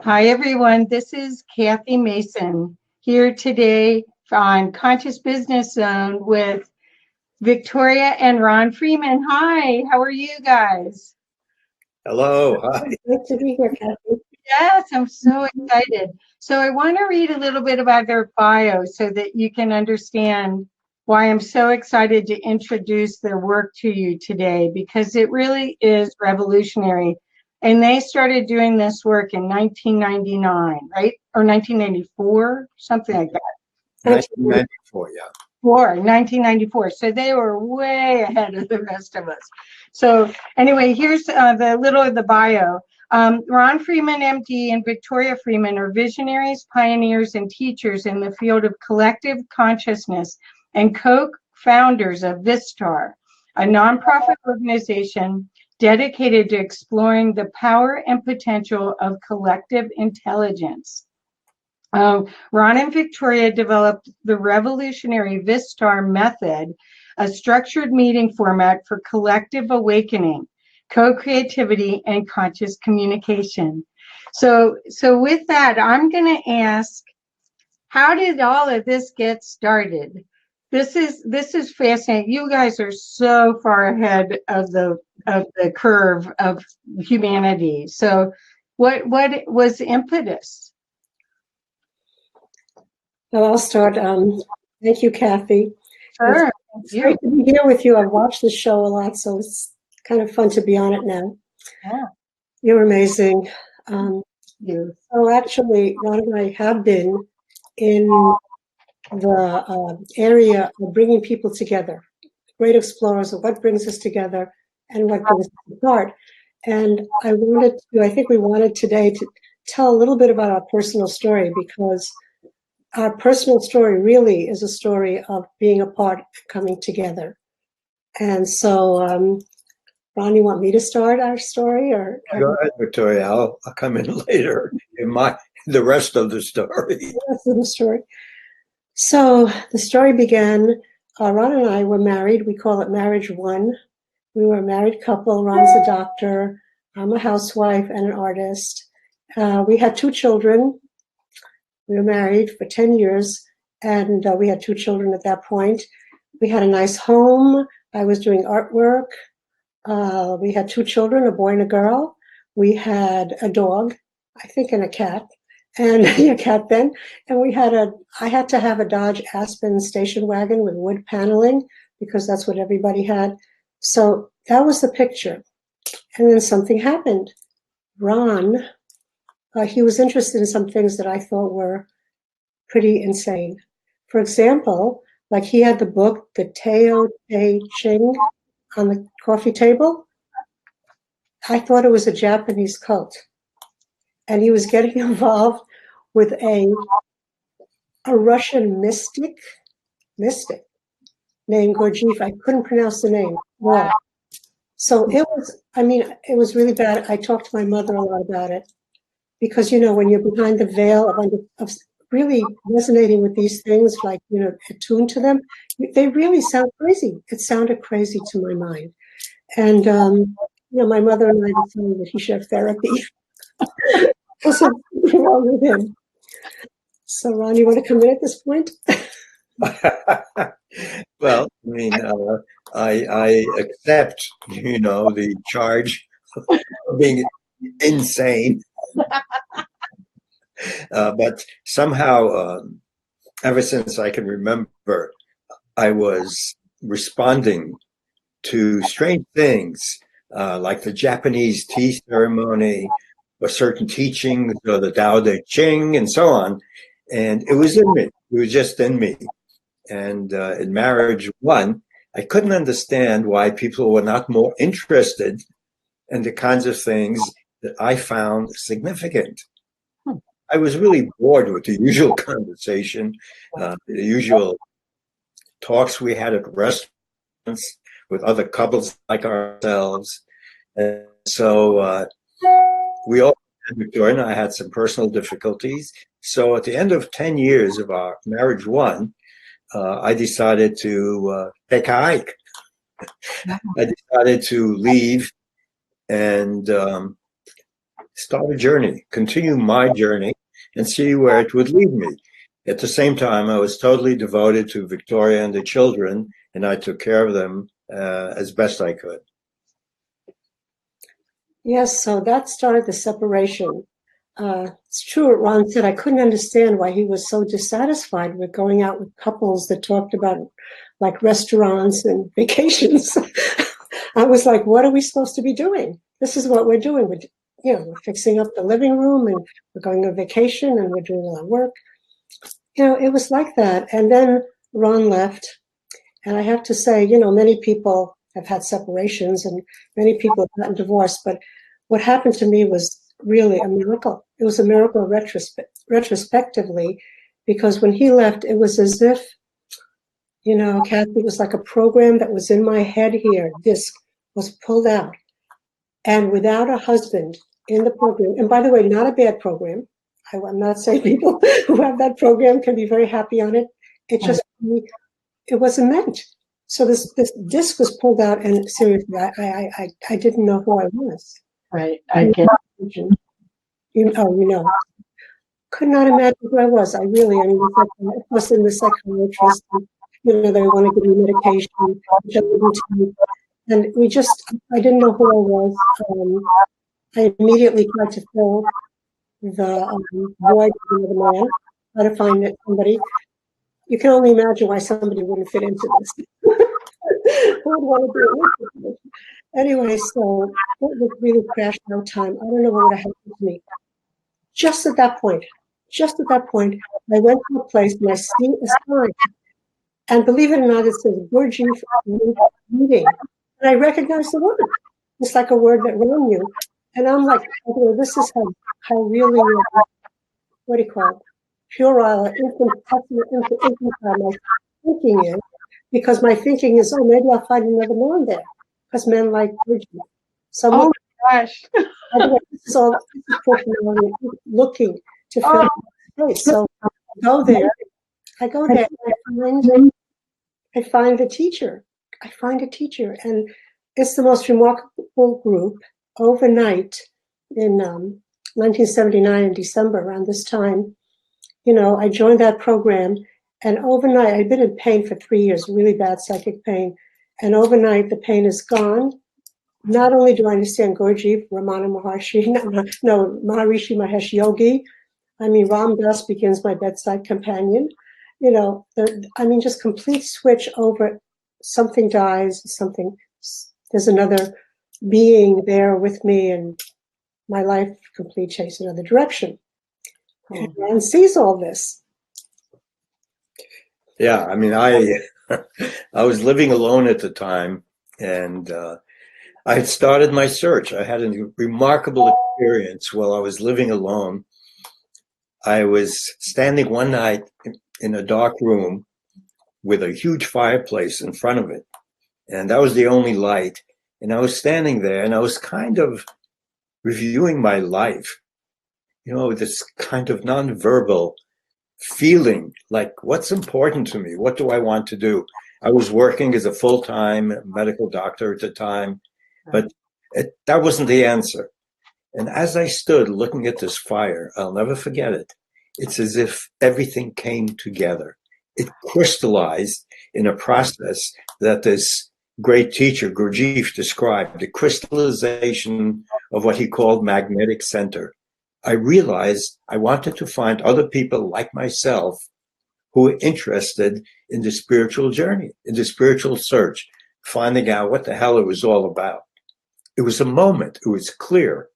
Hi, everyone. This is Kathy Mason here today on Conscious Business Zone with Victoria and Ron Friedman. Hi, how are you guys? Hello, hi. Great to be here, Kathy. Yes, I'm so excited. So I want to read a little bit about their bio so that you can understand why I'm so excited to introduce their work to you today, because it really is revolutionary. And they started doing this work in 1999, right? Or 1994, something like that. 1994, yeah. 1994. So they were way ahead of the rest of us. So anyway, here's the little of the bio. Ron Friedman, MD, and Victoria Friedman are visionaries, pioneers, and teachers in the field of collective consciousness and co-founders of Vistar, a nonprofit organization dedicated to exploring the power and potential of collective intelligence. Ron and Victoria developed the revolutionary Vistar Method, a structured meeting format for collective awakening, co-creativity, and conscious communication. So with that, I'm going to ask, how did all of this get started? This is fascinating. You guys are so far ahead of the curve of humanity. So what was the impetus? Well, I'll start. Thank you, Kathy. Sure. It's great to be here with you. I've watched the show a lot, so it's kind of fun to be on it now. Yeah. You're amazing. You. So actually, Ron and I have been in the area of bringing people together, great explorers of what brings us together and what brings us apart. And I think we wanted today to tell a little bit about our personal story, because our personal story really is a story of being apart and coming together. And so, Ron, you want me to start our story, or Go ahead, Victoria. I'll come in later in the rest of the story. the rest of the story? So the story began. Ron and I were married. We call it Marriage One. We were a married couple. Ron's a doctor. I'm a housewife and an artist. We had 2 children. We were married for 10 years, and we had 2 children at that point. We had a nice home. I was doing artwork. We had 2 children, a boy and a girl. We had a dog, I think, and a cat, and a cat then. And I had to have a Dodge Aspen station wagon with wood paneling, because that's what everybody had. So that was the picture. And then something happened. Ron, he was interested in some things that I thought were pretty insane. For example, like he had the book, the Tao Te Ching, on the coffee table. I thought it was a Japanese cult. And he was getting involved with a Russian mystic named Gurdjieff. I couldn't pronounce the name well. So it was really bad. I talked to my mother a lot about it, because, when you're behind the veil of really resonating with these things, like, attuned to them, they really sound crazy. It sounded crazy to my mind. And, my mother and I decided that he should have therapy. There's something wrong with him. So, Ron, you want to come in at this point? Well, I accept, the charge of being insane. But somehow, ever since I can remember, I was responding to strange things, like the Japanese tea ceremony, or certain teachings, or the Tao Te Ching, and so on. And it was in me. It was just in me. And in Marriage One, I couldn't understand why people were not more interested in the kinds of things that I found significant. I was really bored with the usual conversation, the usual talks we had at restaurants with other couples like ourselves. And so we all, Victoria and I, had some personal difficulties. So at the end of 10 years of our Marriage One, I decided to take a hike. I decided to leave and start a journey, continue my journey, and see where it would lead me. At the same time, I was totally devoted to Victoria and the children, and I took care of them as best I could. Yes, so that started the separation. It's true what Ron said. I couldn't understand why he was so dissatisfied with going out with couples that talked about like restaurants and vacations. I was like, what are we supposed to be doing? This is what we're doing. We're fixing up the living room and we're going on vacation and we're doing a lot of work. It was like that. And then Ron left. And I have to say, many people have had separations and many people have gotten divorced. But what happened to me was really a miracle. It was a miracle retrospectively, because when he left, it was as if, Kathy, it was like a program that was in my head here. Disc was pulled out. And without a husband in the program, and by the way, not a bad program. I'm not saying people who have that program can be very happy on it. It just, it wasn't meant. So this disc was pulled out, and seriously, I didn't know who I was. Right. I get Could not imagine who I was. Of course, in the psychiatrist, they want to give me medication, which I didn't take. And I didn't know who I was. I immediately tried to fill the void with another man, try to find somebody. You can only imagine why somebody wouldn't fit into this. Who would want to do it? Anyway, so it was really crashed out time. I don't know what would have happened to me. Just at that point, I went to a place and I see a sign. And believe it or not, it says Gurdjieff meeting. And I recognized the word. It's like a word that Ron knew. And I'm like, this is how really, what do you call it? Puerile, infantile my thinking is. Because my thinking is, maybe I'll find another man there. Because men like Gurdjieff. Oh my gosh. This is personality looking to fill space. So I go there, and I find a teacher. And it's the most remarkable group. Overnight in 1979 in December, around this time, I joined that program, and overnight, I'd been in pain for 3 years, really bad psychic pain, and overnight the pain is gone. Not only do I understand Gurdjieff, Ramana Maharishi, Maharishi Mahesh Yogi, Ram Dass begins my bedside companion. Just complete switch over. Something dies, there's another being there with me, and my life complete takes another direction. And Ron sees all this. Yeah, I was living alone at the time, and I had started my search. I had a remarkable experience while I was living alone. I was standing one night in a dark room with a huge fireplace in front of it, and that was the only light. And I was standing there, and I was kind of reviewing my life, this kind of nonverbal feeling, like, what's important to me? What do I want to do? I was working as a full-time medical doctor at the time, but that wasn't the answer. And as I stood looking at this fire, I'll never forget it. It's as if everything came together. It crystallized in a process that this great teacher, Gurdjieff, described, the crystallization of what he called magnetic center. I realized I wanted to find other people like myself who were interested in the spiritual journey, in the spiritual search, finding out what the hell it was all about. It was a moment. It was clear.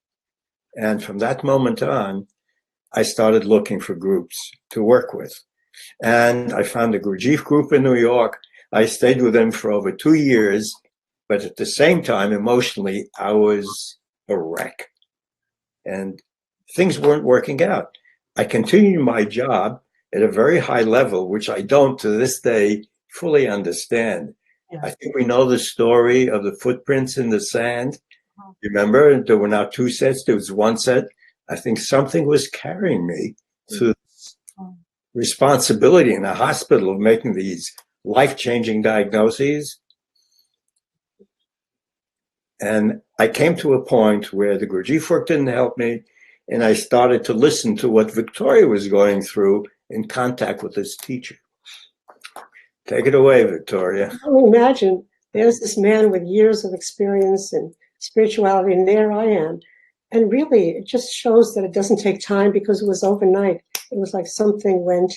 And from that moment on, I started looking for groups to work with. And I found the Gurdjieff group in New York. I stayed with them for over 2 years, but at the same time, emotionally, I was a wreck. And things weren't working out. I continued my job at a very high level, which I don't to this day fully understand. Yeah. I think we know the story of the footprints in the sand. Remember, there were not two sets, there was one set. I think something was carrying me to responsibility in a hospital of making these life-changing diagnoses. And I came to a point where the Gurdjieff work didn't help me, and I started to listen to what Victoria was going through in contact with this teacher. Take it away, Victoria. I can imagine there's this man with years of experience and spirituality, and there I am. And really, it just shows that it doesn't take time because it was overnight. It was like something went.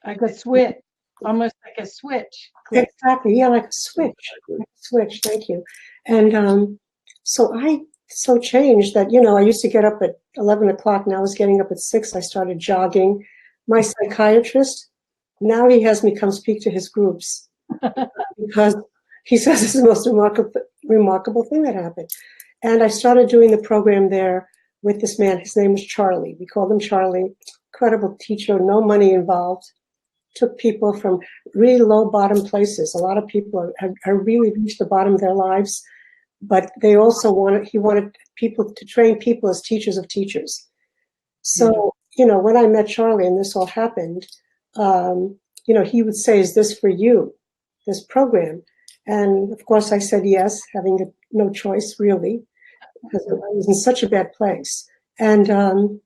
Like a switch, almost like a switch. Click. Exactly, yeah, like a switch. Like a switch, thank you. And so I so changed that, I used to get up at 11 o'clock. Now I was getting up at 6. I started jogging. My psychiatrist, now he has me come speak to his groups because he says it's the most remarkable thing that happened. And I started doing the program there with this man. His name was Charlie. We called him Charlie. Incredible teacher, no money involved. Took people from really low bottom places. A lot of people have really reached the bottom of their lives, but he wanted people to train people as teachers of teachers. So, when I met Charlie and this all happened, he would say, "Is this for you, this program?" And of course I said yes, having no choice really, because I was in such a bad place. And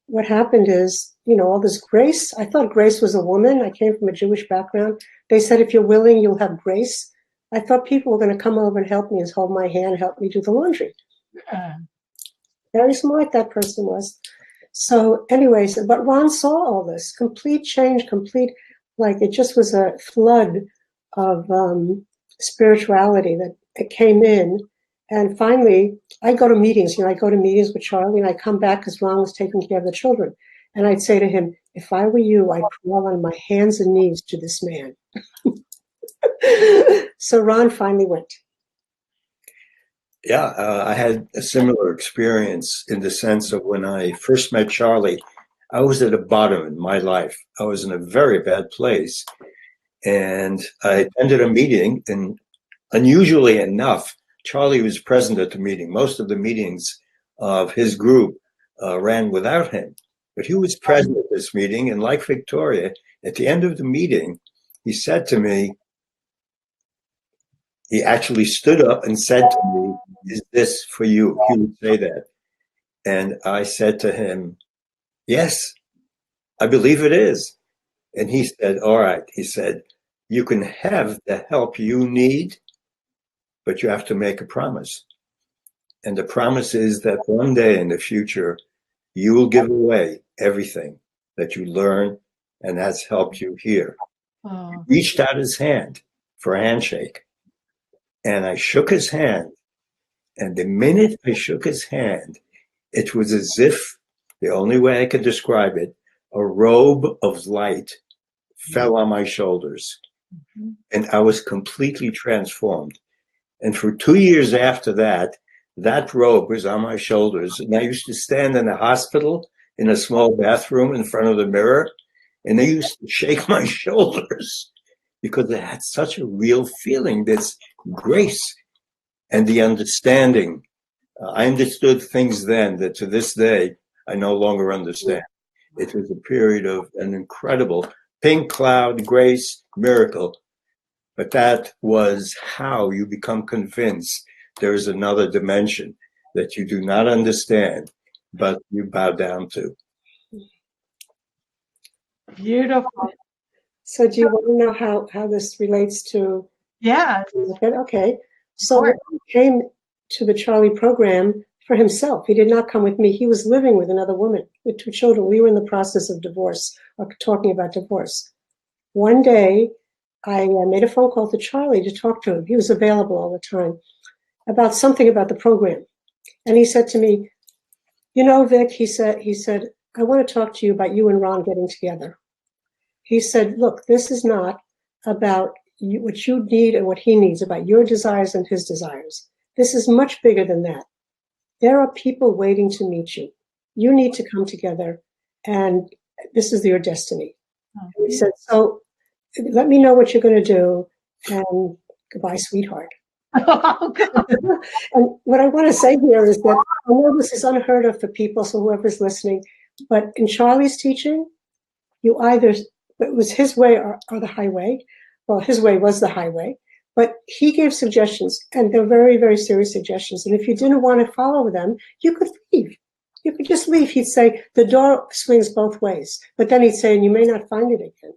what happened is, all this grace, I thought grace was a woman. I came from a Jewish background. They said, if you're willing, you'll have grace. I thought people were going to come over and help me and hold my hand, help me do the laundry. Very smart that person was. So anyways, but Ron saw all this, complete change, like it just was a flood of spirituality that it came in. And finally, I go to meetings, I go to meetings with Charlie and I come back because Ron was taking care of the children. And I'd say to him, if I were you, I'd crawl on my hands and knees to this man. So Ron finally went. Yeah, I had a similar experience in the sense of when I first met Charlie, I was at the bottom in my life. I was in a very bad place. And I attended a meeting, and unusually enough, Charlie was present at the meeting. Most of the meetings of his group ran without him. But he was present at this meeting, and like Victoria, at the end of the meeting, he said to me, he actually stood up and said to me, "Is this for you?" He would say that. And I said to him, "Yes, I believe it is." And he said, "All right," he said, "you can have the help you need, but you have to make a promise. And the promise is that one day in the future, you will give away everything that you learn and has helped you here." He reached out his hand for a handshake. And I shook his hand. And the minute I shook his hand, it was as if, the only way I could describe it, a robe of light fell on my shoulders. And I was completely transformed. And for 2 years after that, that robe was on my shoulders. And I used to stand in a hospital in a small bathroom in front of the mirror, and they used to shake my shoulders because I had such a real feeling, this grace and the understanding. I understood things then that to this day, I no longer understand. It was a period of an incredible pink cloud, grace, miracle. But that was how you become convinced there is another dimension that you do not understand, but you bow down to. Beautiful. So do you want to know how this relates to? Yeah. Okay. So Ron came to the Charlie program for himself. He did not come with me. He was living with another woman with 2 children. We were in the process of divorce, or talking about divorce. One day, I made a phone call to Charlie to talk to him. He was available all the time about something about the program. And he said to me, Vic, he said, I want to talk to you about you and Ron getting together. He said, look, this is not about what you need and what he needs, about your desires and his desires. This is much bigger than that. There are people waiting to meet you. You need to come together, and this is your destiny. And he said, so let me know what you're going to do, and goodbye, sweetheart. And what I want to say here is that I know this is unheard of for people, so whoever's listening, but in Charlie's teaching, it was his way or the highway. Well, his way was the highway, but he gave suggestions, and they're very, very serious suggestions. And if you didn't want to follow them, you could leave. You could just leave. He'd say, the door swings both ways. But then he'd say, and you may not find it again.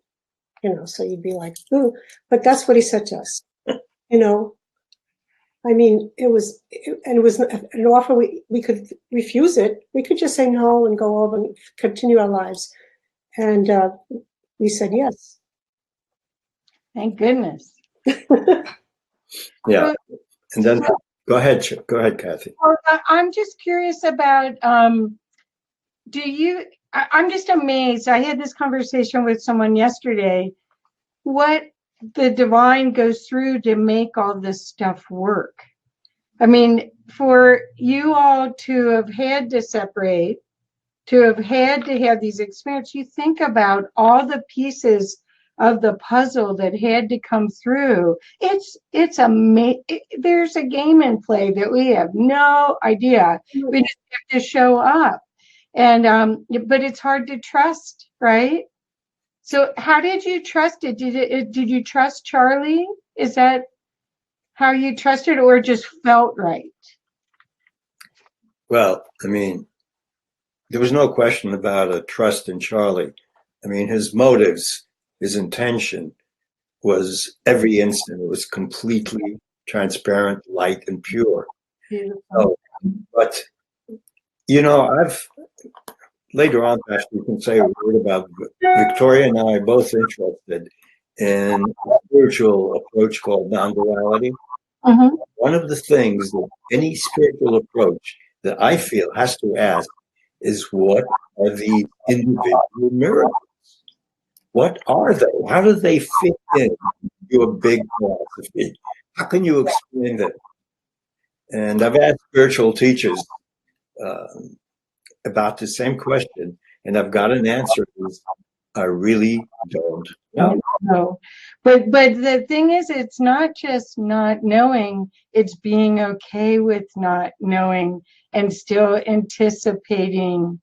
You know, so you'd be like, ooh. But that's what he said to us. You know, I mean, it was an offer. We could refuse it. We could just say no and go over and continue our lives. And we said yes. Thank goodness. Yeah. And then go ahead, Kathy. Well, I'm just curious about, I'm just amazed. I had this conversation with someone yesterday, what the divine goes through to make all this stuff work. I mean, for you all to have had to separate, to have had to have these experiences, you think about all the pieces of the puzzle that had to come through. There's a game in play that we have no idea. We just have to show up. And but it's hard to trust, right? So how did you trust it? Did you trust Charlie? Is that how you trusted, or just felt right? Well, I mean, there was no question about a trust in Charlie. I mean, his motives, his intention was every instant. It was completely transparent, light, and pure. So, but, you know, later on, Pastor, you can say a word about Victoria and I are both interested in a spiritual approach called non-duality. Mm-hmm. One of the things that any spiritual approach that I feel has to ask is, what are the individual miracles? What are they? How do they fit in your big philosophy? How can you explain them? And I've asked spiritual teachers about the same question, and I've got an answer. I really don't know. No, but the thing is, it's not just not knowing, it's being okay with not knowing and still anticipating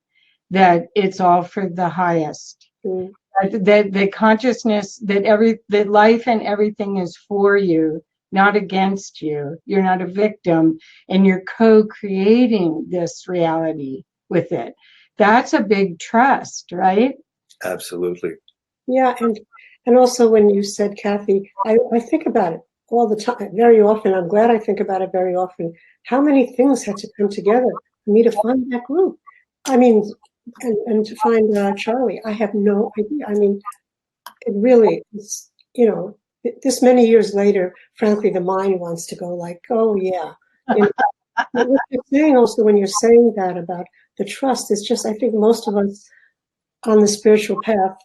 that it's all for the highest. Mm. That the consciousness that life and everything is for you, not against you. You're not a victim, and you're co-creating this reality with it. That's a big trust, right? Absolutely. Yeah, and also when you said, Kathy, I think about it all the time, very often. I'm glad I think about it very often. How many things had to come together for me to find that group? I mean, and to find Charlie. I have no idea. I mean, it really is, you know, this many years later, frankly, the mind wants to go like, oh, yeah. You know, what you're saying also when you're saying that about the trust is just, I think most of us on the spiritual path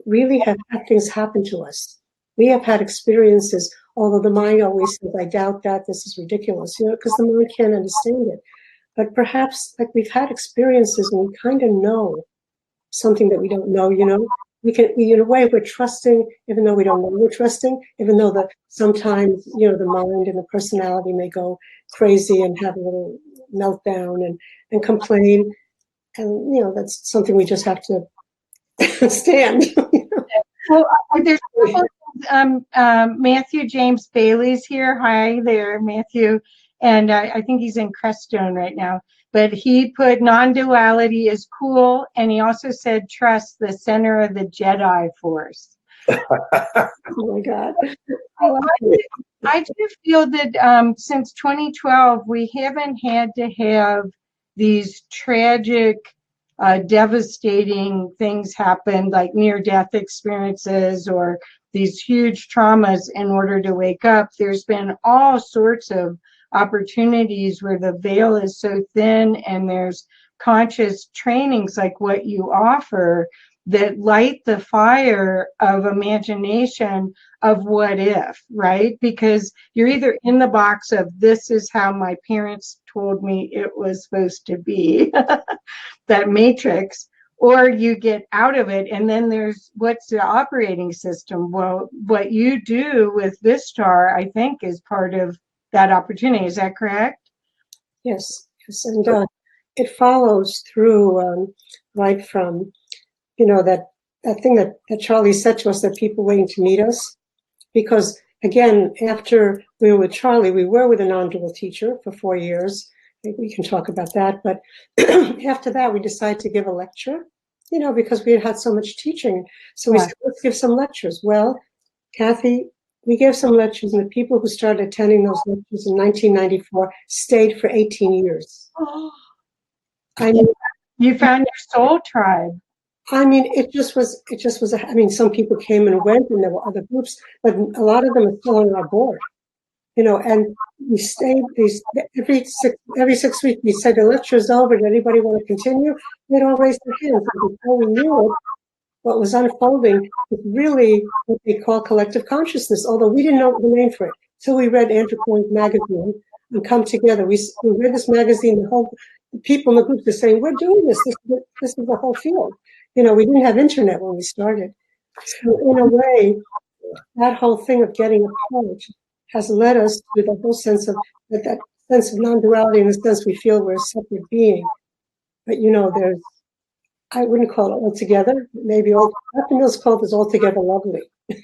really have had things happen to us. We have had experiences, although the mind always says, I doubt that, this is ridiculous, you know, because the mind can't understand it. But perhaps like we've had experiences and we kind of know something that we don't know, you know. We in a way, we're trusting, even though we don't know we're trusting, even though sometimes, you know, the mind and the personality may go crazy and have a little meltdown and complain. And, you know, that's something we just have to stand. Well, there's Matthew James Bailey's here. Hi there, Matthew. And I think he's in Crestone right now. But he put non-duality is cool. And he also said trust the center of the Jedi Force. Oh, my God. I do feel that since 2012, we haven't had to have these tragic, devastating things happen, like near-death experiences or these huge traumas in order to wake up. There's been all sorts of opportunities where the veil is so thin, and there's conscious trainings like what you offer that light the fire of imagination of what if, right? Because you're either in the box of this is how my parents told me it was supposed to be, that matrix, or you get out of it. And then there's what's the operating system? Well, what you do with Vistar, I think, is part of that opportunity. Is that correct? Yes. And it follows through right from, you know, that thing that Charlie said to us, that people waiting to meet us. Because, again, after we were with Charlie, we were with a non-dual teacher for 4 years. Maybe we can talk about that. But after that, we decided to give a lecture, because we had had so much teaching. So we said, let's give some lectures. Well, Kathy, we gave some lectures, and the people who started attending those lectures in 1994 stayed for 18 years. Oh. I mean, You found your soul tribe. I mean, it just was, some people came and went, and there were other groups, but a lot of them are still on our board, and we stayed every 6 weeks. We said, the lecture's over. Did anybody want to continue? They'd all raise their hands. And before we knew it, what was unfolding was really what they call collective consciousness, although we didn't know the name for it. So we read Andrew Cohen's magazine and Come Together. We read this magazine, the people in the group were saying, we're doing this. This is the whole field. We didn't have internet when we started. So in a way, that whole thing of getting approached has led us to the whole sense of that sense of non-duality, in the sense we feel we're a separate being. But there's, I wouldn't call it altogether. Maybe Dr. Mills called this altogether lovely. I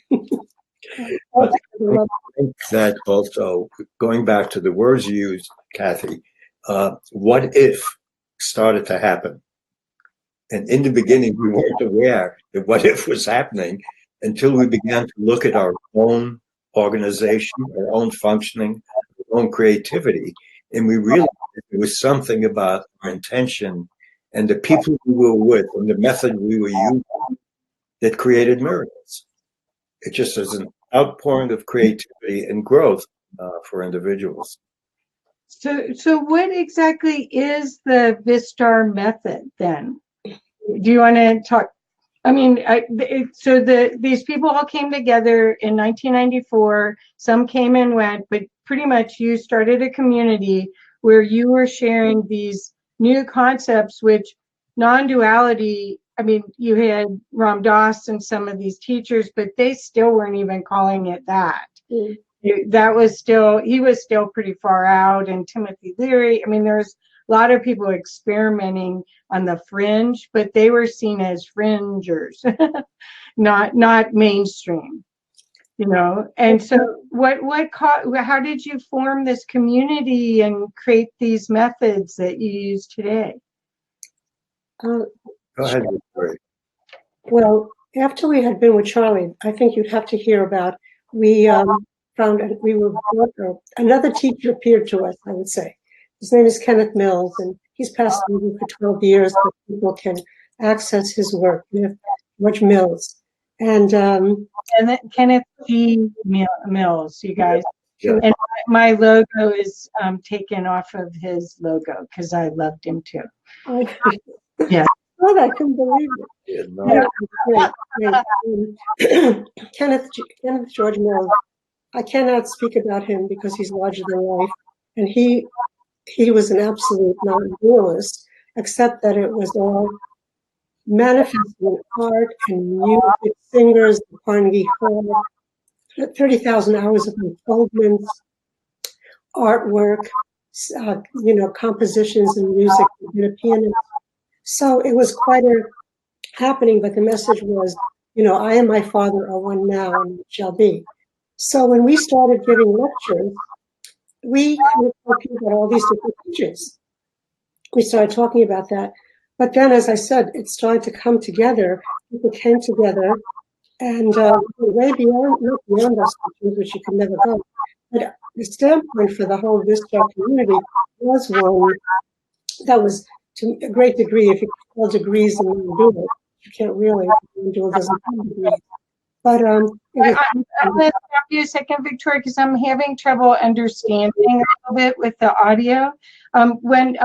think that also, going back to the words you used, Kathy, what if started to happen? And in the beginning, we weren't aware that what if was happening until we began to look at our own organization, our own functioning, our own creativity. And we realized there was something about our intention and the people we were with and the method we were using that created miracles. It just is an outpouring of creativity and growth for individuals. So what exactly is the Vistar method then? Do you want to talk? I mean, these people all came together in 1994. Some came and went, but pretty much you started a community where you were sharing these new concepts, which non-duality, I mean, you had Ram Dass and some of these teachers, but they still weren't even calling it that. That was still, he was still pretty far out, and Timothy Leary. I mean, there's a lot of people experimenting on the fringe, but they were seen as fringers, not mainstream, And so how did you form this community and create these methods that you use today? Go ahead, Victoria. Well, after we had been with Charlie, I think you'd have to hear about, we found another teacher appeared to us, I would say. His name is Kenneth Mills, and he's passed away for 12 years, but people can access his work. We have George Mills. And Kenneth G. Mills, you guys. Yeah. And my logo is taken off of his logo because I loved him too. Yeah. Oh, I couldn't believe it. Yeah, no. Great. Kenneth George Mills, I cannot speak about him because he's larger than life. And he was an absolute non-dualist, except that it was all manifested in art and music, singers, the Carnegie Hall, 30,000 hours of unfoldments, artwork, compositions and music, a pianist. So it was quite a happening, but the message was, I and my Father are one now and shall be. So when we started giving lectures, we kind of talking about all these different teachings. We started talking about that. But then, as I said, it started to come together. People came together and way beyond those teachings, which you could never go. But the standpoint for the whole Vistar community was one that was, to a great degree, if you call degrees and you do it, you can't really do it, doesn't have degrees. But I'm going to stop you a second, Victoria, because I'm having trouble understanding a little bit with the audio. When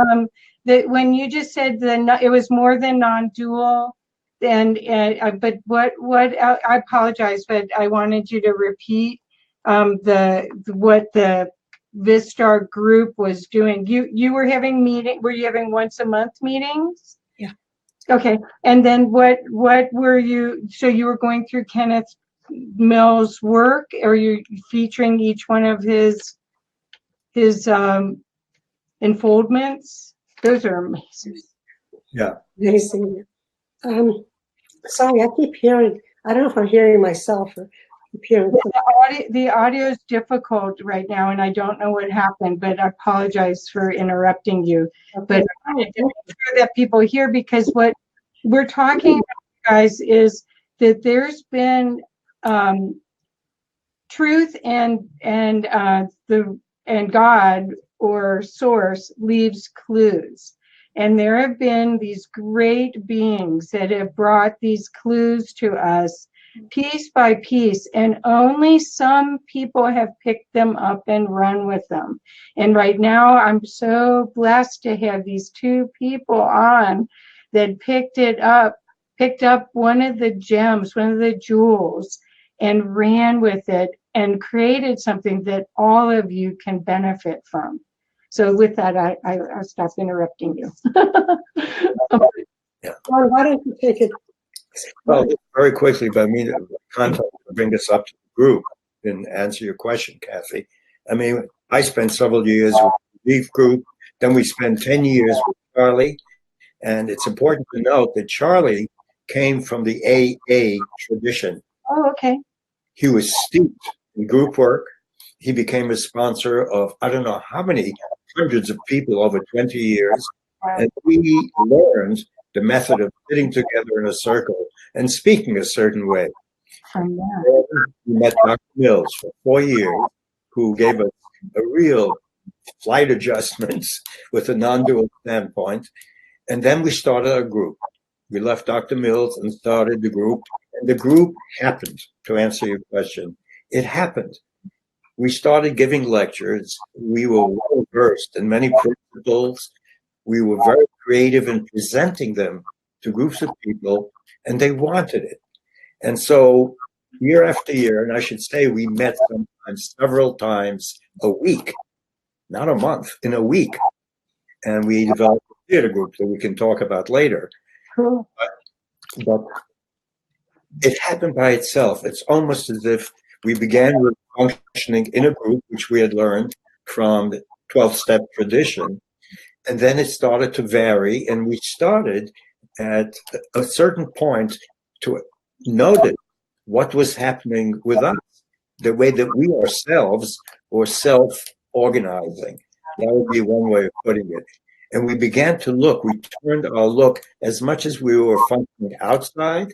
you just said it was more than non-dual, but what I apologize, but I wanted you to repeat what the Vistar group was doing. You were having were you having once a month meetings? Yeah. Okay. And then what were you, so you were going through Kenneth Mills' work? Are you featuring each one of his unfoldments? Those are amazing. Yeah. Amazing. Sorry, I keep hearing, I don't know if I'm hearing myself or appearing. The audio is difficult right now, and I don't know what happened, but I apologize for interrupting you. Okay. But I wanted to make sure that people hear, because what we're talking about, guys, is that there's been truth, and God or source leaves clues. And there have been these great beings that have brought these clues to us piece by piece, and only some people have picked them up and run with them. And right now, I'm so blessed to have these two people on that picked up one of the gems, one of the jewels, and ran with it and created something that all of you can benefit from. So with that, I'll stop interrupting you. Yeah. Ron, why don't you take it? Well, very quickly, but I mean, contact to bring us up to the group and answer your question, Kathy. I mean, I spent several years with the Leaf Group. Then we spent 10 years with Charlie. And it's important to note that Charlie came from the AA tradition. Oh, okay. He was steeped in group work. He became a sponsor of, I don't know how many hundreds of people over 20 years. And we learned the method of sitting together in a circle and speaking a certain way. From that. We met Dr. Mills for 4 years, who gave us a real flight adjustments with a non-dual standpoint. And then we started a group. We left Dr. Mills and started the group. And the group happened, to answer your question. It happened. We started giving lectures. We were well versed in many principles. We were very creative in presenting them to groups of people, and they wanted it. And so year after year, and I should say we met sometimes several times a week, not a month, in a week. And we developed a theater group that we can talk about later. Cool. But it happened by itself. It's almost as if we began with functioning in a group, which we had learned from the 12-step tradition. And then it started to vary. And we started at a certain point to notice what was happening with us, the way that we ourselves were self-organizing. That would be one way of putting it. And we began to look. We turned our look, as much as we were functioning outside,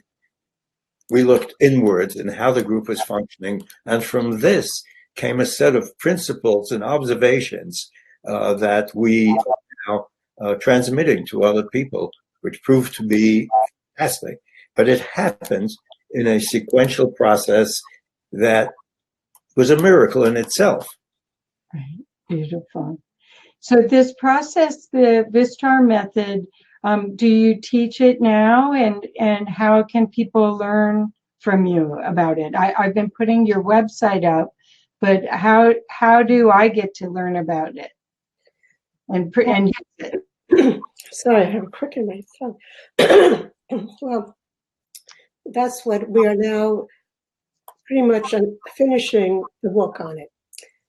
we looked inwards in how the group was functioning. And from this came a set of principles and observations that we are now transmitting to other people, which proved to be fantastic. But it happened in a sequential process that was a miracle in itself. Right. Beautiful. So this process, the Vistar Method, do you teach it now, and how can people learn from you about it? I've been putting your website up, but how do I get to learn about it and use it? Sorry, I have a crick in my throat. Well, that's what we are now pretty much finishing the book on it.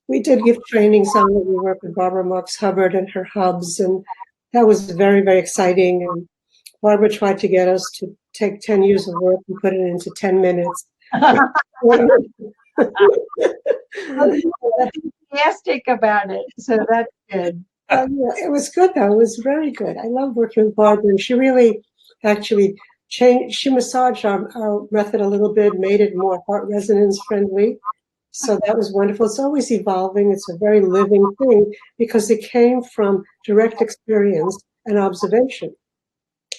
We did give trainings on it. We worked with Barbara Marks Hubbard and her hubs, and that was very, very exciting. And Barbara tried to get us to take 10 years of work and put it into 10 minutes. Enthusiastic about it, so that's good. Yeah, it was good though. It was very good. I love working with Barbara, and she really actually changed. She massaged our method a little bit, made it more heart resonance friendly. So that was wonderful. It's always evolving. It's a very living thing because it came from direct experience and observation.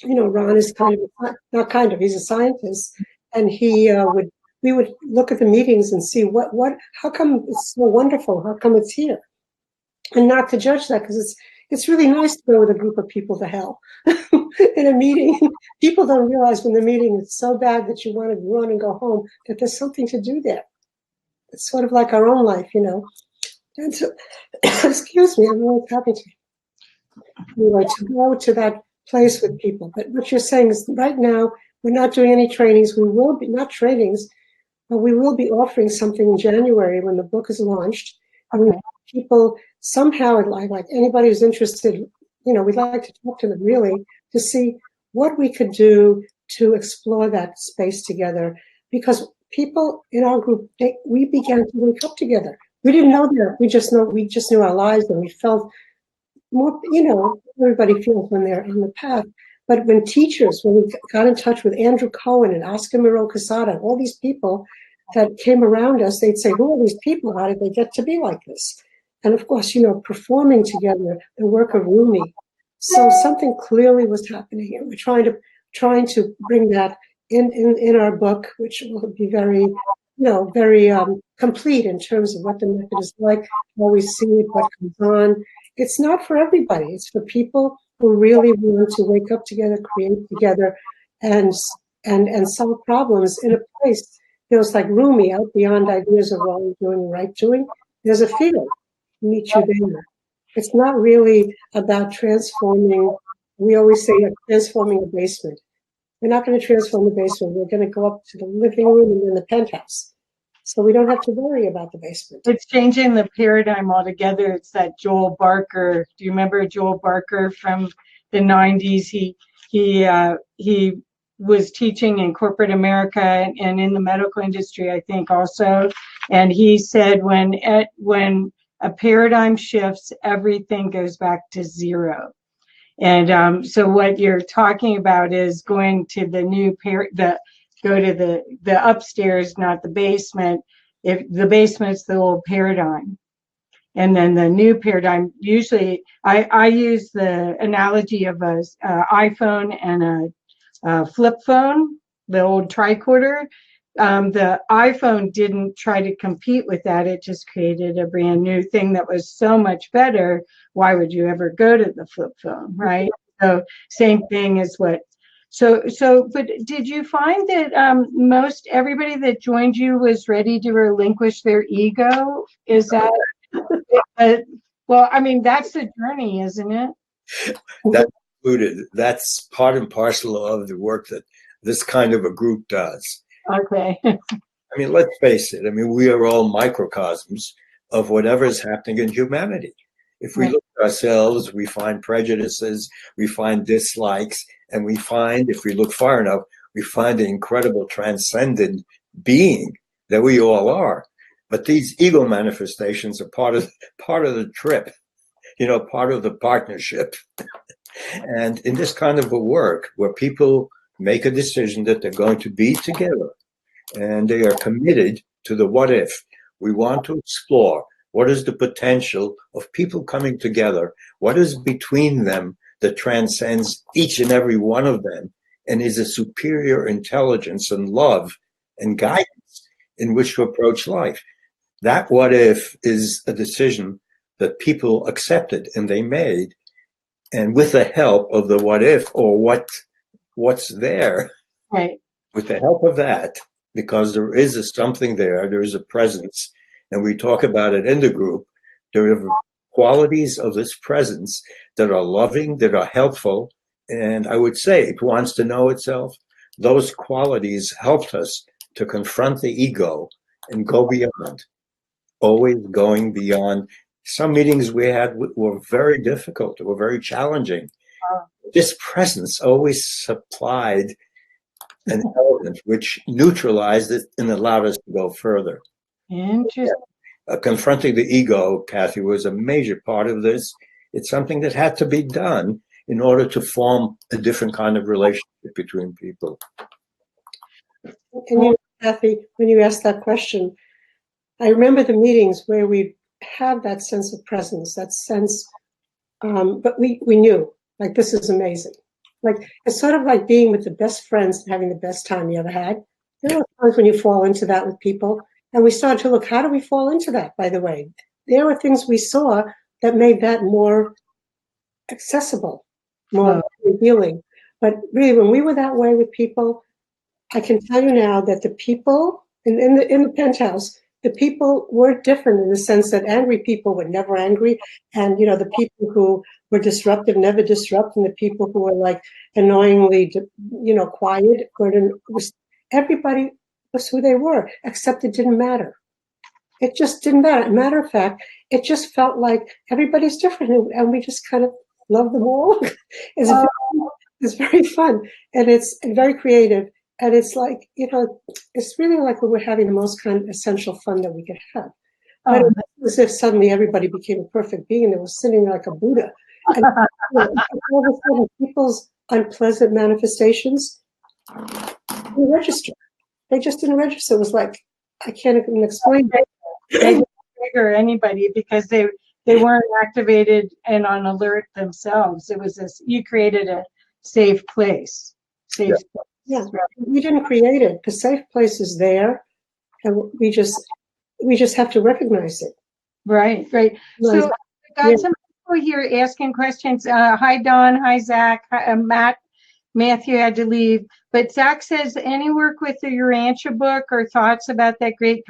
You know, Ron is he's a scientist, and we would look at the meetings and see how come it's so wonderful? How come it's here? And not to judge that, because it's really nice to go with a group of people to hell in a meeting. People don't realize when the meeting is so bad that you want to run and go home, that there's something to do there. It's sort of like our own life, you know. And so, excuse me, I'm really happy to go to that place with people. But what you're saying is right now, we're not doing any trainings. We will be, not trainings, but we will be offering something in January when the book is launched. And we want people somehow, like anybody who's interested, you know, we'd like to talk to them really to see what we could do to explore that space together. Because people in our group, we began to wake up together. We didn't know that. We just knew our lives, and we felt more, everybody feels when they're on the path. But when we got in touch with Andrew Cohen and Oscar Miro Quesada, all these people that came around us, they'd say, who are these people? How did they get to be like this? And of course, performing together, the work of Rumi. So something clearly was happening, and we're trying to bring that in our book, which will be very, very complete in terms of what the method is like, how we see it, what comes on. It's not for everybody. It's for people who really want to wake up together, create together, and solve problems in a place. It's like Rumi, out beyond ideas of wrong doing and right doing. There's a field. Meet you there. It's not really about transforming. We always say transforming a basement. We're not going to transform the basement. We're going to go up to the living room and then the penthouse. So we don't have to worry about the basement. It's changing the paradigm altogether. It's that Joel Barker. Do you remember Joel Barker from the 90s? He was teaching in corporate America and in the medical industry, I think, also. And he said when a paradigm shifts, everything goes back to zero. And so what you're talking about is going to the new go to the upstairs, not the basement. If the basement's the old paradigm, and then the new paradigm. Usually, I use the analogy of a iPhone and a flip phone, the old tricorder. The iPhone didn't try to compete with that. It just created a brand new thing that was so much better. Why would you ever go to the flip phone, right? So same thing as what. But did you find that most everybody that joined you was ready to relinquish their ego? Is that, well, I mean, that's the journey, isn't it? That's included. That's part and parcel of the work that this kind of a group does. Okay. I mean, let's face it. I mean, we are all microcosms of whatever is happening in humanity. If we look at ourselves, we find prejudices, we find dislikes, and we find, if we look far enough, we find an incredible transcendent being that we all are. But these ego manifestations are part of the trip, part of the partnership. And in this kind of a work where people make a decision that they're going to be together and they are committed to the what if, we want to explore what is the potential of people coming together, what is between them that transcends each and every one of them and is a superior intelligence and love and guidance in which to approach life. That what if is a decision that people accepted and they made, and with the help of the what if, or what's there, Right. with the help of that, because there is something there is a presence, and we talk about it in the group, there are qualities of this presence that are loving, that are helpful, and I would say it wants to know itself. Those qualities helped us to confront the ego and go beyond, always going beyond. Some meetings we had were very difficult, they were very challenging. This presence always supplied an element which neutralized it and allowed us to go further. Interesting. Confronting the ego, Kathy, was a major part of this. It's something that had to be done in order to form a different kind of relationship between people. And Kathy, when you asked that question, I remember the meetings where we had that sense of presence, that sense, but we knew, like, this is amazing. Like, it's sort of like being with the best friends and having the best time you ever had. There are times when you fall into that with people, and we started to look, how do we fall into that, by the way? There were things we saw that made that more accessible, more revealing. But really, when we were that way with people, I can tell you now that the people in the penthouse, the people were different in the sense that angry people were never angry. And, the people who were disruptive never disrupt. And the people who were like annoyingly, quiet, everybody was who they were, except it didn't matter. It just didn't matter. Matter of fact, it just felt like everybody's different. And we just kind of love them all. It's very fun. And it's very creative. And it's like, it's really like we were having the most kind of essential fun that we could have. But it was as if suddenly everybody became a perfect being that was sitting like a Buddha. And all of a sudden, people's unpleasant manifestations didn't register. They just didn't register. It was like, I can't even explain it. They didn't trigger anybody because they weren't activated and on alert themselves. It was this, you created a safe place. Safe place. Yeah, we didn't create it. The safe place is there, and we just have to recognize it. Right. So I got some people here asking questions. Hi, Don. Hi, Zach. Hi, Matthew had to leave. But Zach says, any work with the Urantia book or thoughts about that great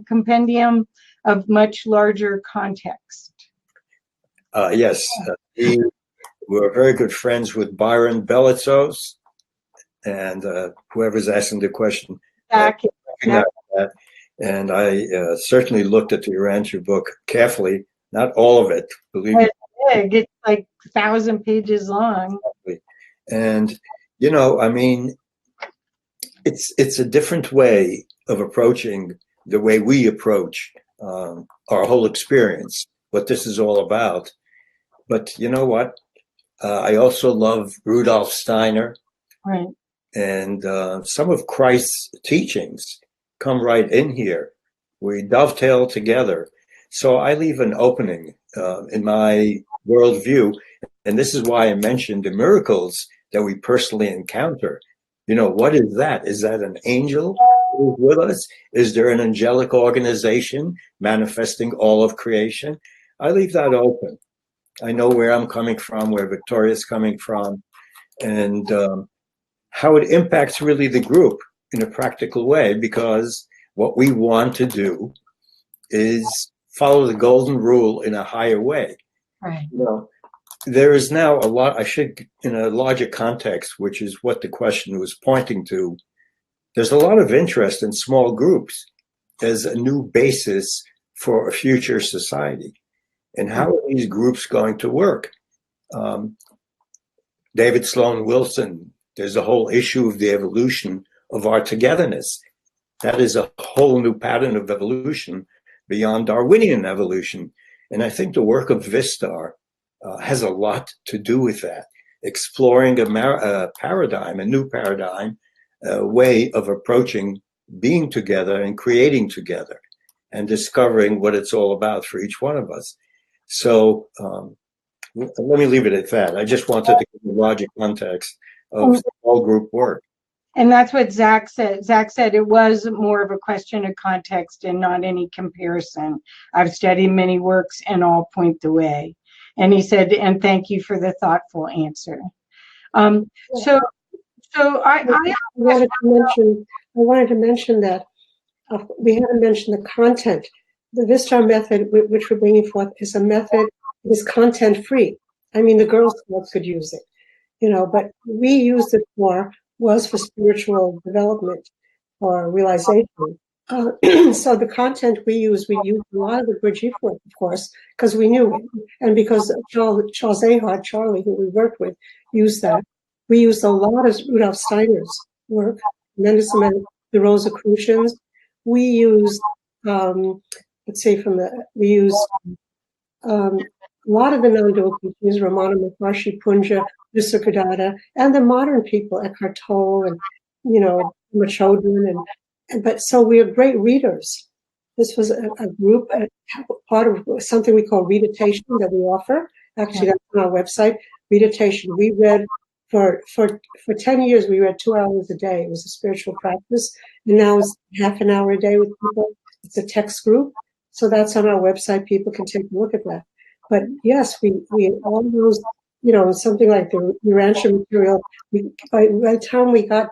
compendium of much larger context? Yes, we were very good friends with Byron Belitzos, and whoever's asking the question, Zach, recognize that. And I certainly looked at the Urantia book carefully, not all of it, believe me. It's like 1,000 pages long. And, I mean, it's a different way of approaching the way we approach our whole experience, what this is all about. But you know what? I also love Rudolf Steiner. Right. And some of Christ's teachings come right in here. We dovetail together. So I leave an opening in my worldview. And this is why I mentioned the miracles that we personally encounter. What is that? Is that an angel who's with us? Is there an angelic organization manifesting all of creation? I leave that open. I know where I'm coming from, where Victoria's coming from, and how it impacts really the group in a practical way, because what we want to do is follow the golden rule in a higher way. Right. There is now a lot, in a larger context, which is what the question was pointing to, there's a lot of interest in small groups as a new basis for a future society. And how are these groups going to work? David Sloan Wilson, there's a whole issue of the evolution of our togetherness. That is a whole new pattern of evolution beyond Darwinian evolution. And I think the work of Vistar has a lot to do with that, exploring a paradigm, a new paradigm, a way of approaching being together and creating together and discovering what it's all about for each one of us. So let me leave it at that. I just wanted to give the logic context of all group work. And that's what Zach said. Zach said it was more of a question of context and not any comparison. I've studied many works and all point the way. And he said, and thank you for the thoughtful answer. So I wanted to mention that we haven't mentioned the content. The Vistar method, which we're bringing forth, is a method that is content free. I mean, the Girl Scouts could use it, but we used it was for spiritual development or realization. So the content we used a lot of the Brigitte work, of course, because we knew it. And because Charles Ahart, Charlie, who we worked with, used that. We used a lot of Rudolf Steiner's work, tremendous amount of the Rosicrucians. We used, we used a lot of the non-dual teachings, Ramana Maharshi, Punja, Visakadatta, and the modern people, Eckhart Tolle and, Machodran, but so we are great readers. This was a group, part of something we call readitation that we offer. Actually, that's on our website, readitation. We read for 10 years, we read 2 hours a day. It was a spiritual practice. And now it's half an hour a day with people. It's a text group. So that's on our website. People can take a look at that. But yes, we all those, something like the Urantia material, by the time we got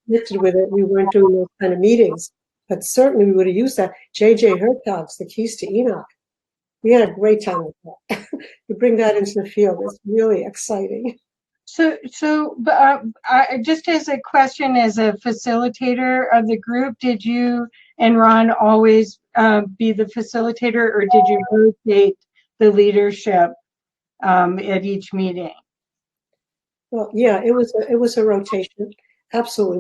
connected with it, we weren't doing those kind of meetings. But certainly we would have used that. J.J. Hertog's The Keys to Enoch. We had a great time with that. To bring that into the field is really exciting. So just as a question, as a facilitator of the group, did you and Ron always be the facilitator, or did you rotate the leadership at each meeting? Well, yeah, it was a rotation. Absolutely.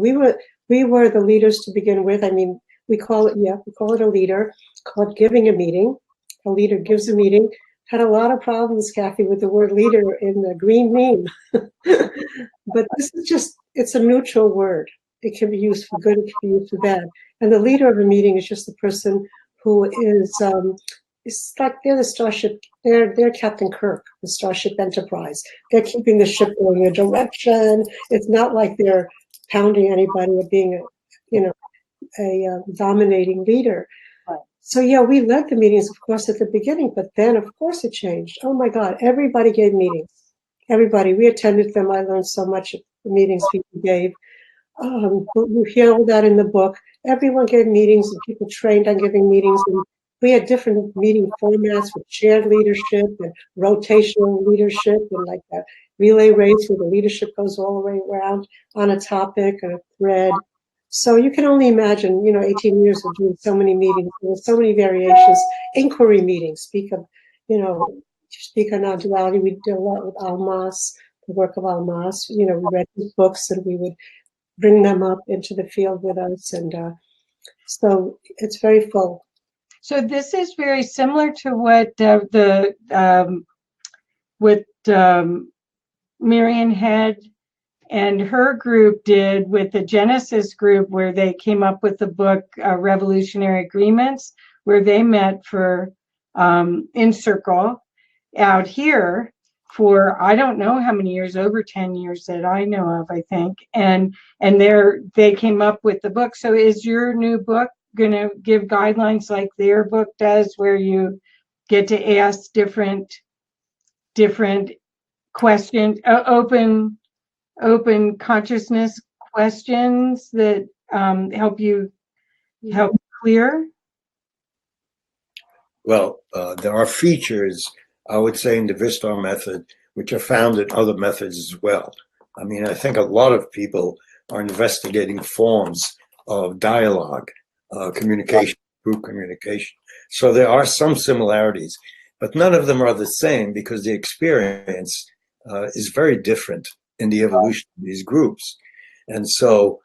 We were the leaders to begin with. I mean, we call it a leader, call it giving a meeting. A leader gives a meeting. Had a lot of problems, Kathy, with the word leader in the green name. But this is just, it's a neutral word. It can be used for good, it can be used for bad. And the leader of a meeting is just the person who is, it's like they're the Starship, they're Captain Kirk, the Starship Enterprise. They're keeping the ship going in a direction. It's not like they're pounding anybody or being a dominating leader. Right. So yeah, we led the meetings, of course, at the beginning, but then of course it changed. Oh my God, everybody gave meetings. Everybody, we attended them. I learned so much at the meetings people gave. You hear all that in the book. Everyone gave meetings and people trained on giving meetings. And we had different meeting formats with shared leadership and rotational leadership and like that relay race where the leadership goes all the way around on a topic or a thread. So you can only imagine, 18 years of doing so many meetings. There were so many variations. Inquiry meetings, speak on non-duality. We did a lot with Almas, the work of Almas. We read his books and we would bring them up into the field with us. And so it's very full. So this is very similar to what Marian Head and her group did with the Genesis group, where they came up with the book Revolutionary Agreements, where they met for in circle out here for I don't know how many years, over 10 years that I know of, I think. And they came up with the book. So is your new book going to give guidelines like their book does, where you get to ask different questions, open consciousness questions that help clear? Well, there are features, I would say, in the Vistar method, which are found in other methods as well. I mean, I think a lot of people are investigating forms of dialogue, communication, group communication. So there are some similarities, but none of them are the same because the experience is very different in the evolution of these groups. And so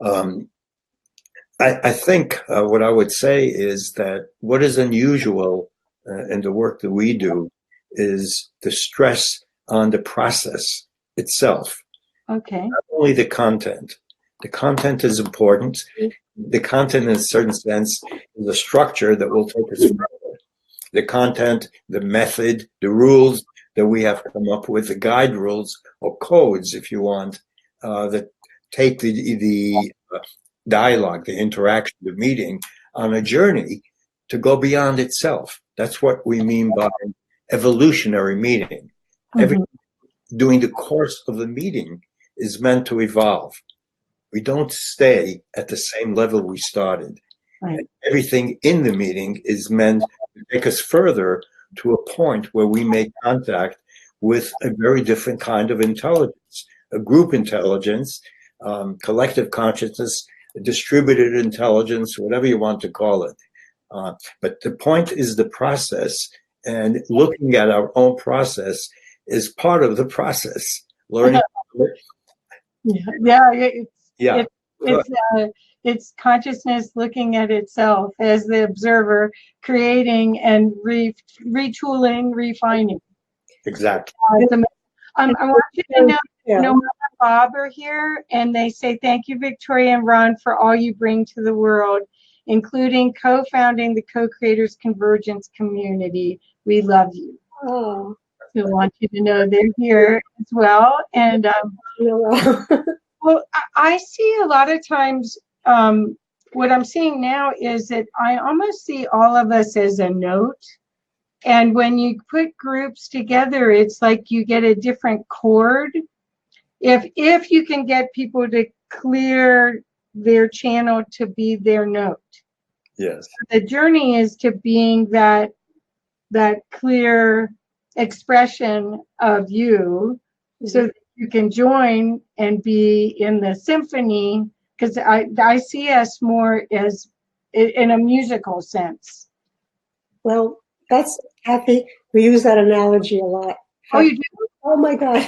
I think what I would say is that what is unusual in the work that we do is the stress on the process itself. Okay. Not only the content. The content is important. The content, in a certain sense, is a structure that will take us further. The content, the method, the rules that we have come up with, the guide rules or codes, if you want, that take the dialogue, the interaction, the meeting on a journey to go beyond itself. That's what we mean by evolutionary meeting. Everything during the course of the meeting is meant to evolve. We don't stay at the same level we started. Right. Everything in the meeting is meant to take us further to a point where we make contact with a very different kind of intelligence, a group intelligence, collective consciousness, distributed intelligence, whatever you want to call it. But the point is the process, and looking at our own process is part of the process. Learning. It's consciousness looking at itself as the observer, creating and retooling, refining. Exactly. I want you to know Mom and Bob are here, and they say thank you, Victoria and Ron, for all you bring to the world, including co-founding the Co-Creators Convergence community. We love you. Oh. So I want you to know they're here as well. And well, I see a lot of times, what I'm seeing now is that I almost see all of us as a note. And when you put groups together, it's like you get a different chord. If you can get people to clear their channel to be their note. Yes. The journey is to being that clear expression of you, so that you can join and be in the symphony, because I see us more as in a musical sense. Well, that's Kathy. We use that analogy a lot. Oh, you do? Oh my God.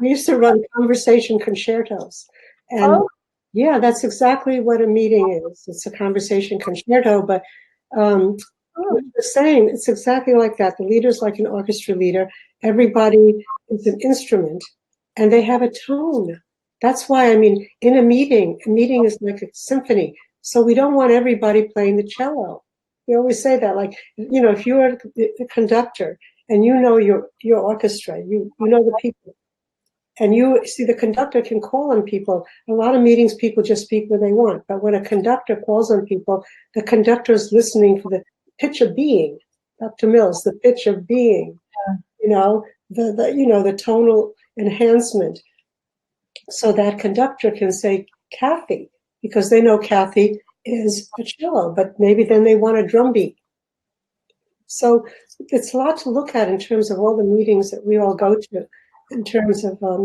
We used to run conversation concertos. And Oh. yeah, that's exactly what a meeting is. It's a conversation concerto, but what you're saying, it's exactly like that. The leader's like an orchestra leader. Everybody is an instrument and they have a tone. That's why, I mean, in a meeting is like a symphony. So we don't want everybody playing the cello. We always say that, like, you know, if you're the conductor and you know your orchestra, you know the people, and you see the conductor can call on people. A lot of meetings, people just speak when they want, but when a conductor calls on people, the conductor is listening for the pitch of being. Dr. Mills, the pitch of being, you know, the tonal enhancement. So that conductor can say Kathy, because they know Kathy is a cello, but maybe then they want a drum beat. So it's a lot to look at in terms of all the meetings that we all go to, in terms of, I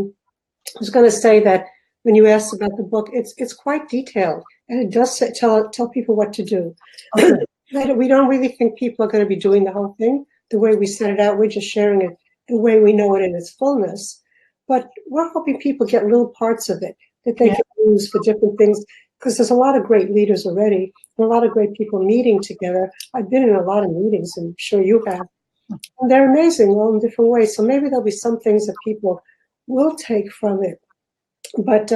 was going to say that when you asked about the book, it's quite detailed, and it does tell people what to do. Okay. We don't really think people are going to be doing the whole thing the way we set it out. We're just sharing it the way we know it in its fullness. But we're hoping people get little parts of it that they can use for different things, because there's a lot of great leaders already, and a lot of great people meeting together. I've been in a lot of meetings, and I'm sure you have. And they're amazing, all in different ways. So maybe there'll be some things that people will take from it. But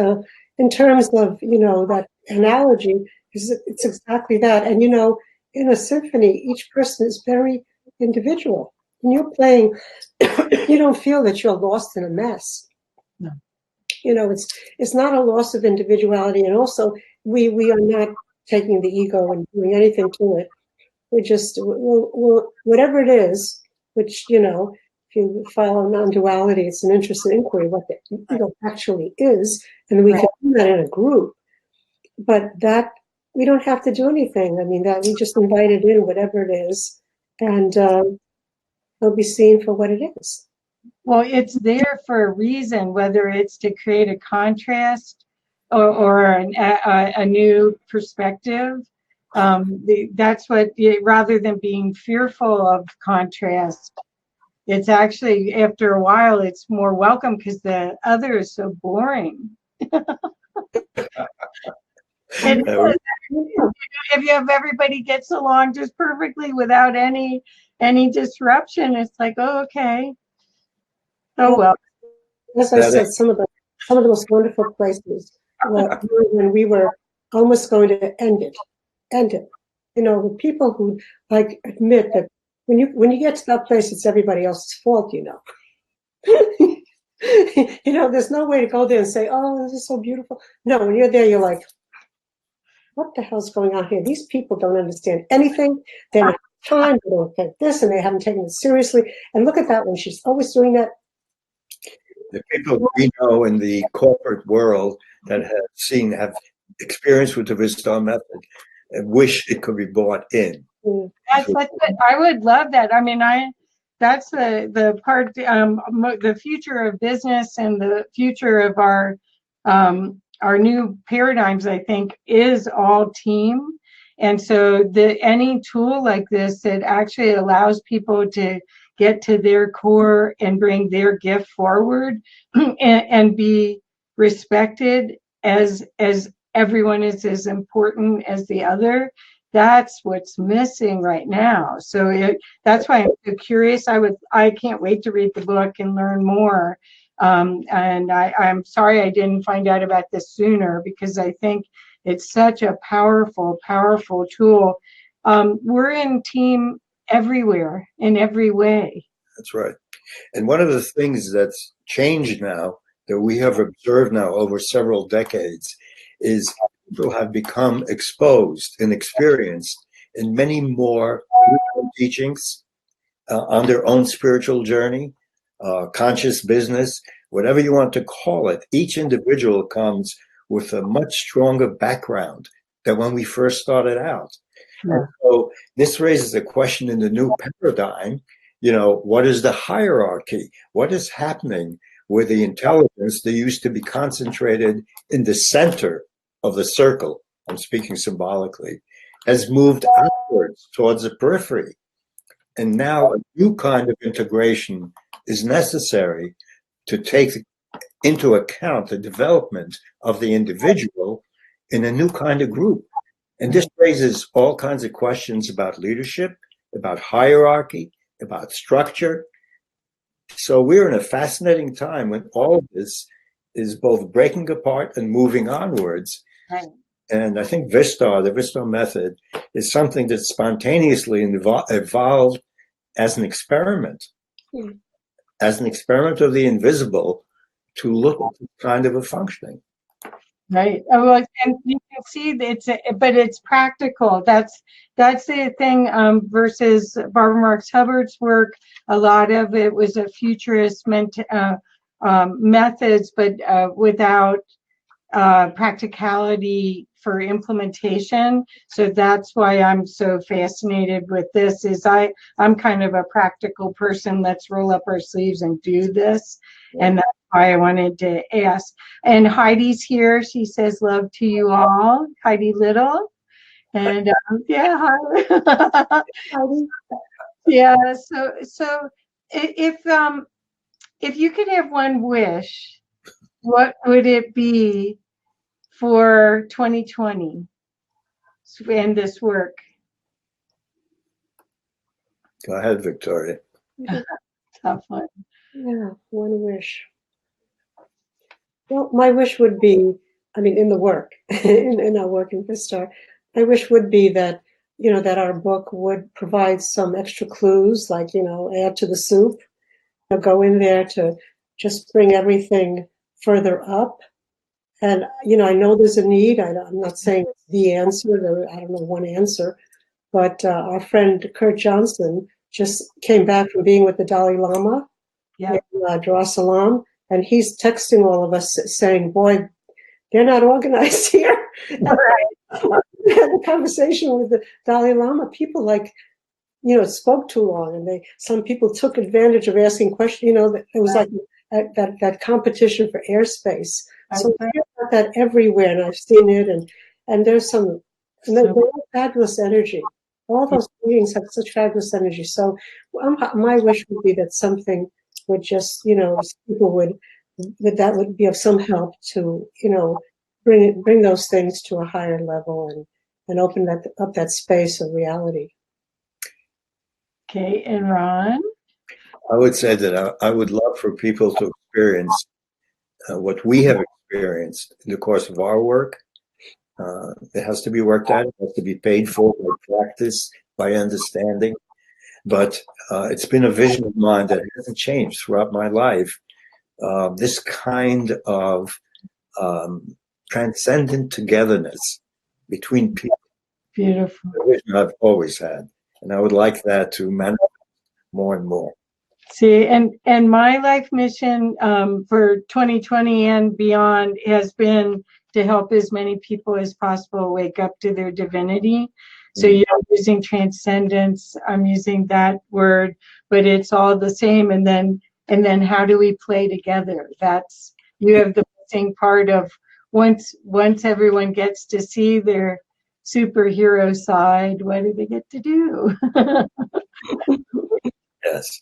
in terms of, you know, that analogy, it's exactly that. And, you know, in a symphony, each person is very individual. When you're playing, you don't feel that you're lost in a mess. No. You know, it's not a loss of individuality. And also, we are not taking the ego and doing anything to it. We're just, we'll, whatever it is, which, you know, if you follow non-duality, it's an interesting inquiry what the ego actually is, and we can do that in a group. But that, we don't have to do anything. I mean, that we just invite it in, whatever it is, and it'll be seen for what it is. Well, it's there for a reason, whether it's to create a contrast or a new perspective. That's what, rather than being fearful of contrast, it's actually, after a while, it's more welcome because the other is so boring. If everybody gets along just perfectly without any disruption, it's like, oh, okay. Oh, well. As I said, some of the most wonderful places were when we were almost going to end it. You know, the people who like admit that when you get to that place, it's everybody else's fault, you know. You know, there's no way to go there and say, oh, this is so beautiful. No, when you're there, you're like, what the hell's going on here? These people don't understand anything. They don't have time. They don't take this, and they haven't taken it seriously. And look at that one. She's always doing that. The people we know in the corporate world that have experience with the Vistar method and wish it could be brought in. I would love that. I mean, that's the part, the future of business and the future of our new paradigms, I think, is all team. And so any tool like this that actually allows people to get to their core and bring their gift forward and be respected as everyone is as important as the other. That's what's missing right now. So that's why I'm so curious. I can't wait to read the book and learn more. And I'm sorry I didn't find out about this sooner, because I think it's such a powerful, powerful tool. We're in team everywhere, in every way. That's right. And one of the things that's changed now, that we have observed now over several decades, is people have become exposed and experienced in many more teachings on their own spiritual journey, conscious business, whatever you want to call it. Each individual comes with a much stronger background than when we first started out. Yeah. So this raises a question in the new paradigm. You know, what is the hierarchy? What is happening where the intelligence that used to be concentrated in the center of the circle, I'm speaking symbolically, has moved outwards towards the periphery? And now a new kind of integration is necessary to take into account the development of the individual in a new kind of group. And this raises all kinds of questions about leadership, about hierarchy, about structure. So we're in a fascinating time when all of this is both breaking apart and moving onwards. Right. And I think the Vistar method, is something that spontaneously evolved as an experiment, as an experiment of the invisible to look at this kind of a functioning. Right. Well, and you can see that but it's practical. That's the thing. Versus Barbara Marx Hubbard's work, a lot of it was a futurist methods, but without practicality for implementation. So that's why I'm so fascinated with this. I'm kind of a practical person. Let's roll up our sleeves and do this. And that's why I wanted to ask. And Heidi's here. She says, love to you all. Heidi Little. And yeah, hi. Yeah. So if you could have one wish, what would it be for 2020 and this work? Go ahead, Victoria. Tough one. Yeah, one wish. Well, my wish would be, I mean, in the work, in our work in Vistar, my wish would be that, that our book would provide some extra clues, like, add to the soup, go in there to just bring everything further up. And, I know there's a need. I'm not saying it's the answer. I don't know one answer. But our friend Kurt Johnson just came back from being with the Dalai Lama in Dar es Salaam. And he's texting all of us saying, boy, they're not organized here. We had a conversation with the Dalai Lama. People it spoke too long. And some people took advantage of asking questions. It was like that competition for airspace. So we hear about that everywhere, and I've seen it, and there's they have fabulous energy. All those meetings have such fabulous energy. So my wish would be that something would just, people that would be of some help to, bring those things to a higher level and open up that space of reality. Okay, and Ron? I would say that I would love for people to experience what we have experienced in the course of our work. It has to be worked out. It has to be paid for by practice, by understanding. But it's been a vision of mine that hasn't changed throughout my life. This kind of transcendent togetherness between people. Beautiful. A vision I've always had. And I would like that to manifest more and more. See, and my life mission for 2020 and beyond has been to help as many people as possible wake up to their divinity. So I'm using transcendence, I'm using that word, but it's all the same. And then how do we play together? You have the missing part of once everyone gets to see their superhero side, what do they get to do? Yes.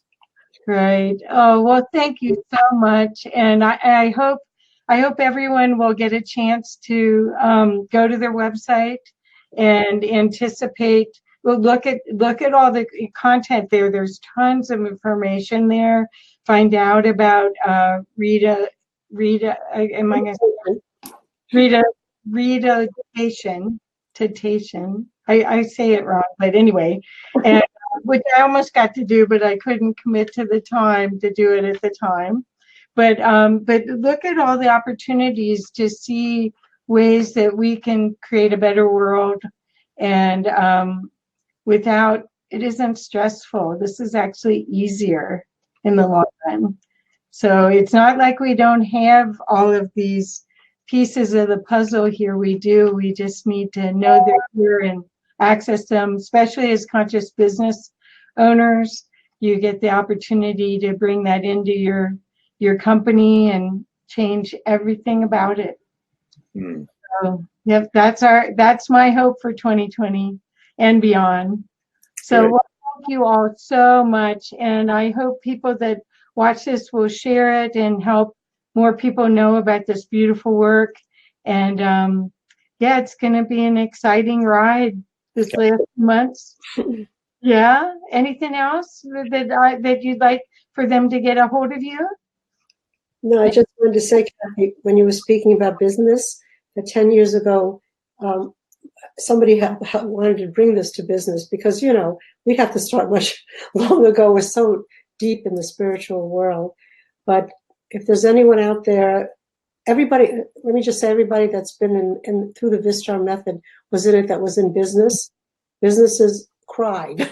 Right. Oh, well, thank you so much. And I hope everyone will get a chance to go to their website and anticipate. Well, look at all the content there. There's tons of information there. Find out about Rita. Am I going to say Rehabilitation? I say it wrong, but anyway, and which I almost got to do, but I couldn't commit to the time to do it at the time. But look at all the opportunities to see ways that we can create a better world, and without it isn't stressful. This is actually easier in the long run. So it's not like we don't have all of these pieces of the puzzle here. We do. We just need to know they're here and access them, especially as conscious business owners. You get the opportunity to bring that into your company and change everything about it. So, yep, that's my hope for 2020 and beyond. So well, thank you all so much, and I hope people that watch this will share it and help more people know about this beautiful work. And yeah, it's going to be an exciting ride this last months. Yeah. Anything else that you'd like for them to get a hold of you? No, I just wanted to say, Kathy, when you were speaking about business, that 10 years ago, somebody wanted to bring this to business because, you know, we have to start much long ago. We're so deep in the spiritual world. But if there's anyone out there, everybody, let me just say, everybody that's been in through the Vistar Method was in it that was in business. Businesses cried,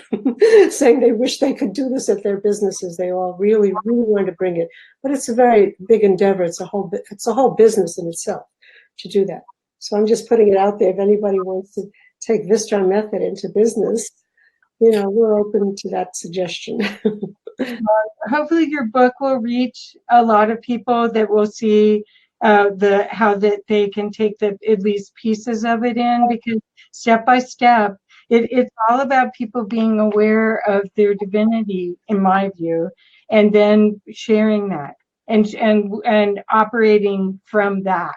saying they wish they could do this at their businesses. They all really, really wanted to bring it. But it's a very big endeavor. It's a whole business in itself to do that. So I'm just putting it out there. If anybody wants to take Vistar Method into business, you know, we're open to that suggestion. Hopefully your book will reach a lot of people that will see how that they can take at least pieces of it in, because step by step, it's all about people being aware of their divinity, in my view, and then sharing that and operating from that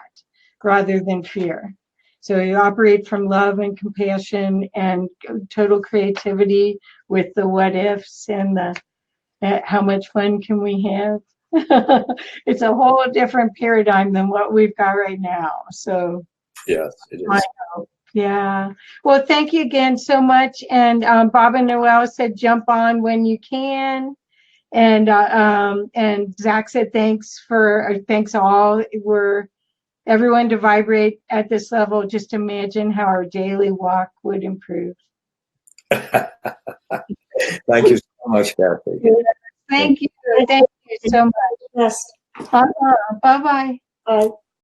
rather than fear. So you operate from love and compassion and total creativity with the what ifs and the how much fun can we have? It's a whole different paradigm than what we've got right now. So Yes, it I is. know. Yeah. Well, thank you again so much. And Bob and Noel said jump on when you can. And Zach said thanks all. We're everyone to vibrate at this level. Just imagine how our daily walk would improve. Thank you so much, Kathy. Thank you. Thank you so much. Yes. Bye-bye. Bye.